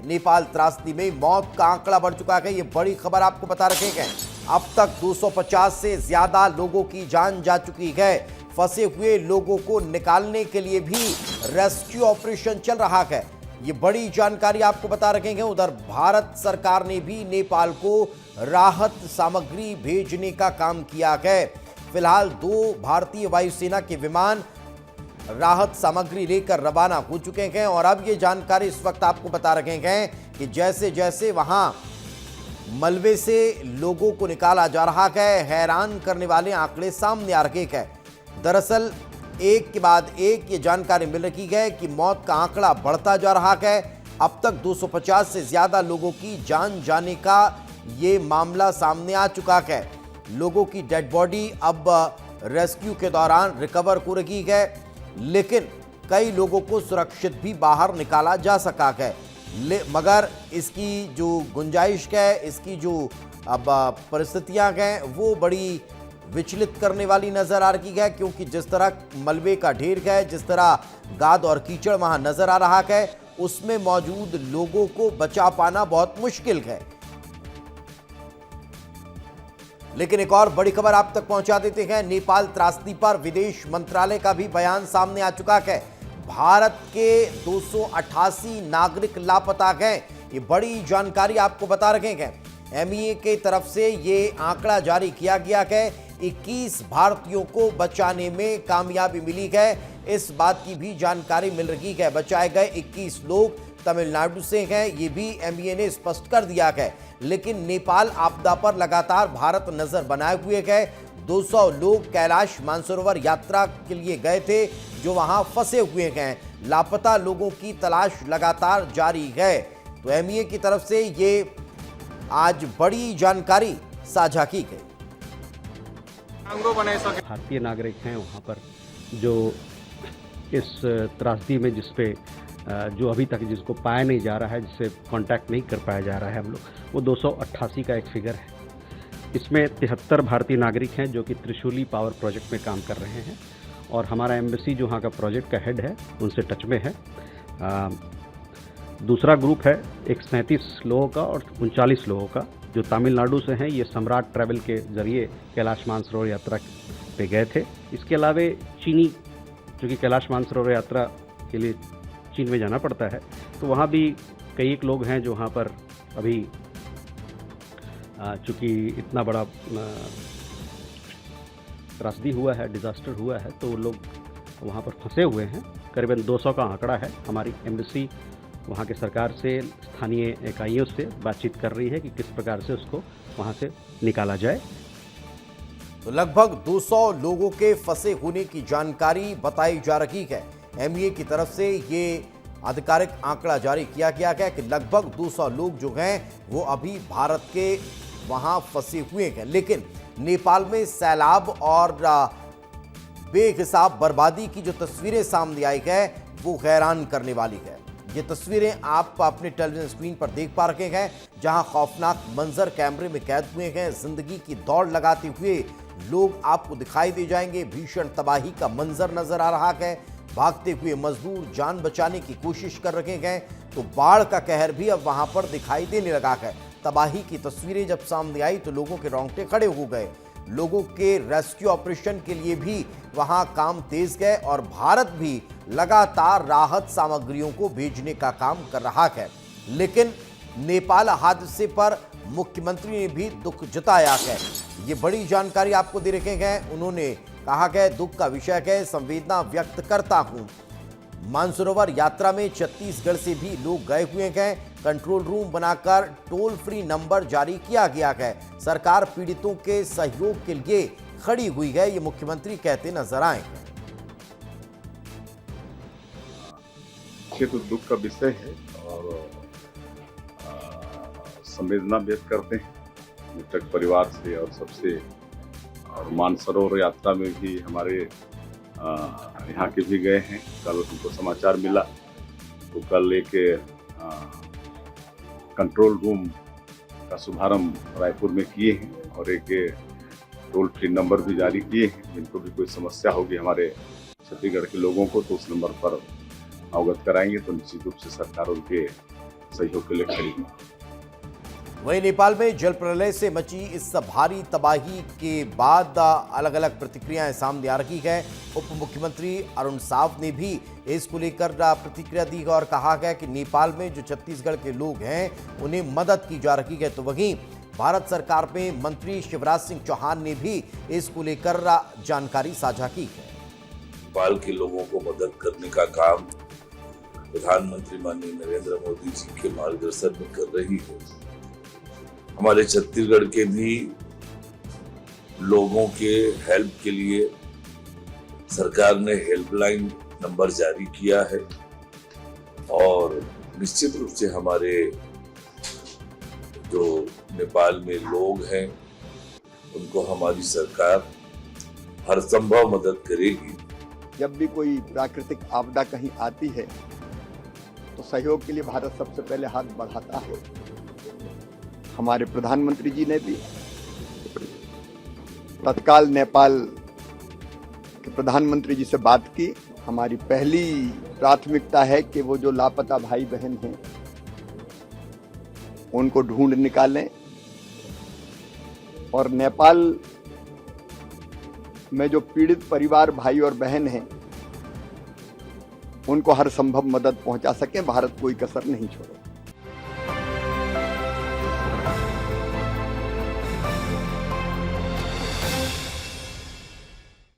नेपाल त्रासदी में मौत का आंकड़ा बढ़ चुका है। ये बड़ी खबर आपको बता रखेंगे। अब तक 250 से ज्यादा लोगों की जान जा चुकी है। फंसे हुए लोगों को निकालने के लिए भी रेस्क्यू ऑपरेशन चल रहा है। ये बड़ी जानकारी आपको बता रखेंगे। उधर भारत सरकार ने भी नेपाल को राहत सामग्री भेजने का काम किया है। फिलहाल 2 भारतीय वायुसेना के विमान राहत सामग्री लेकर रवाना हो चुके हैं और अब ये जानकारी इस वक्त आपको बता रहे हैं कि जैसे जैसे वहां मलबे से लोगों को निकाला जा रहा है, हैरान करने वाले आंकड़े सामने आ रहे हैं। दरअसल एक के बाद एक ये जानकारी मिल रही है कि मौत का आंकड़ा बढ़ता जा रहा है। अब तक 250 से ज्यादा लोगों की जान जाने का ये मामला सामने आ चुका है। लोगों की डेड बॉडी अब रेस्क्यू के दौरान रिकवर हो रही है, लेकिन कई लोगों को सुरक्षित भी बाहर निकाला जा सका है। मगर इसकी जो गुंजाइश है, इसकी जो अब परिस्थितियां हैं, वो बड़ी विचलित करने वाली नजर आ रही है, क्योंकि जिस तरह मलबे का ढेर है, जिस तरह गाद और कीचड़ वहां नजर आ रहा है, उसमें मौजूद लोगों को बचा पाना बहुत मुश्किल है। लेकिन एक और बड़ी खबर आप तक पहुंचा देते हैं। नेपाल त्रासदी पर विदेश मंत्रालय का भी बयान सामने आ चुका है। भारत के 288 नागरिक लापता हैं। ये बड़ी जानकारी आपको बता रहे हैं। एमईए के तरफ से ये आंकड़ा जारी किया गया है। 21 भारतीयों को बचाने में कामयाबी मिली है। इस बात की भी जानकारी मिल रही है। बचाए गए 21 लोग तमिलनाडु से हैं, ये भी एमईए ने स्पष्ट कर दिया है। लेकिन नेपाल आपदा पर लगातार भारत नजर बनाए हुए है। 200 लोग कैलाश मानसरोवर यात्रा के लिए गए थे, जो वहां फंसे हुए हैं। लापता लोगों की तलाश लगातार जारी है। तो एमईए की तरफ से ये आज बड़ी जानकारी साझा की गई। भारतीय नागरिक हैं वहाँ पर, जो इस त्रासदी में जिसपे जो अभी तक जिसको पाया नहीं जा रहा है, जिससे कांटेक्ट नहीं कर पाया जा रहा है हम लोग, वो 288 का एक फिगर है। इसमें 73 भारतीय नागरिक हैं जो कि त्रिशूली पावर प्रोजेक्ट में काम कर रहे हैं, और हमारा एम्बेसी जो वहाँ का प्रोजेक्ट का हेड है उनसे टच में है। दूसरा ग्रुप है एक 37 लोगों का और 39 लोगों का, जो तमिलनाडु से हैं। ये सम्राट ट्रैवल के जरिए कैलाश मानसरोवर यात्रा पे गए थे। इसके अलावा चीनी, जो कि कैलाश मानसरोवर यात्रा के लिए चीन में जाना पड़ता है, तो वहाँ भी कई एक लोग हैं जो वहाँ पर अभी चूँकि इतना बड़ा त्रासदी हुआ है, डिज़ास्टर हुआ है, तो लोग वहाँ पर फंसे हुए हैं। करीबन 200 का आंकड़ा है। हमारी एम्बेसी वहाँ के सरकार से, स्थानीय इकाइयों से बातचीत कर रही है कि किस प्रकार से उसको वहाँ से निकाला जाए। तो लगभग 200 लोगों के फंसे होने की जानकारी बताई जा रही है। एमईए की तरफ से ये आधिकारिक आंकड़ा जारी किया गया है कि लगभग 200 लोग जो हैं वो अभी भारत के वहां फंसे हुए हैं। लेकिन नेपाल में सैलाब और बेहिसाब बर्बादी की जो तस्वीरें सामने आई है, वो हैरान करने वाली है। ये तस्वीरें आप अपने टेलीविजन स्क्रीन पर देख पा रहे हैं, जहां खौफनाक मंजर कैमरे में कैद हुए हैं। जिंदगी की दौड़ लगाते हुए लोग आपको दिखाई दे जाएंगे। भीषण तबाही का मंजर नजर आ रहा है। भागते हुए मजदूर जान बचाने की कोशिश कर रहे हैं, तो बाढ़ का कहर भी अब वहां पर दिखाई देने लगा है। तबाही की तस्वीरें जब सामने आई तो लोगों के रोंगटे खड़े हो गए। लोगों के रेस्क्यू ऑपरेशन के लिए भी वहां काम तेज गए और भारत भी लगातार राहत सामग्रियों को भेजने का काम कर रहा है। लेकिन नेपाल हादसे पर मुख्यमंत्री ने भी दुख जताया है। ये बड़ी जानकारी आपको दे रखे हैं। उन्होंने कहा है, दुख का विषय है, संवेदना व्यक्त करता हूं। मानसरोवर यात्रा में छत्तीसगढ़ से भी लोग गए हुए हैं। कंट्रोल रूम बनाकर टोल फ्री नंबर जारी किया गया है। सरकार पीड़ितों के सहयोग के लिए खड़ी हुई है, ये मुख्यमंत्री कहते नजर आए हैं। ये तो दुख का विषय है और संवेदना व्यक्त करते हैं मृतक परिवार से और सबसे। और मानसरोवर यात्रा में भी हमारे यहाँ के भी गए हैं। कल हमको समाचार मिला तो कल एक कंट्रोल रूम का शुभारंभ रायपुर में किए हैं और एक टोल फ्री नंबर भी जारी किए हैं। जिनको भी कोई समस्या होगी हमारे छत्तीसगढ़ के लोगों को, तो उस नंबर पर अवगत कराएंगे तो निश्चित रूप से सरकार उनके सहयोग के लिए खड़ी है। वहीं नेपाल में जल प्रलय से मची इस भारी तबाही के बाद अलग अलग प्रतिक्रियाएं सामने आ रही है। उप मुख्यमंत्री अरुण साव ने भी इसको लेकर प्रतिक्रिया दी और कहा गया कि नेपाल में जो छत्तीसगढ़ के लोग हैं उन्हें मदद की जा रही है। तो वहीं भारत सरकार में मंत्री शिवराज सिंह चौहान ने भी इसको लेकर जानकारी साझा की है। नेपाल के लोगों को मदद करने का काम प्रधानमंत्री माननीय नरेंद्र मोदी जी के मार्गदर्शन में कर रही है। हमारे छत्तीसगढ़ के भी लोगों के हेल्प के लिए सरकार ने हेल्पलाइन नंबर जारी किया है और निश्चित रूप से हमारे जो नेपाल में लोग हैं उनको हमारी सरकार हर संभव मदद करेगी। जब भी कोई प्राकृतिक आपदा कहीं आती है तो सहयोग के लिए भारत सबसे पहले हाथ बढ़ाता है। हमारे प्रधानमंत्री जी ने भी तत्काल नेपाल के प्रधानमंत्री जी से बात की। हमारी पहली प्राथमिकता है कि वो जो लापता भाई बहन हैं उनको ढूंढ निकालें और नेपाल में जो पीड़ित परिवार भाई और बहन हैं उनको हर संभव मदद पहुंचा सकें। भारत कोई कसर नहीं छोड़े।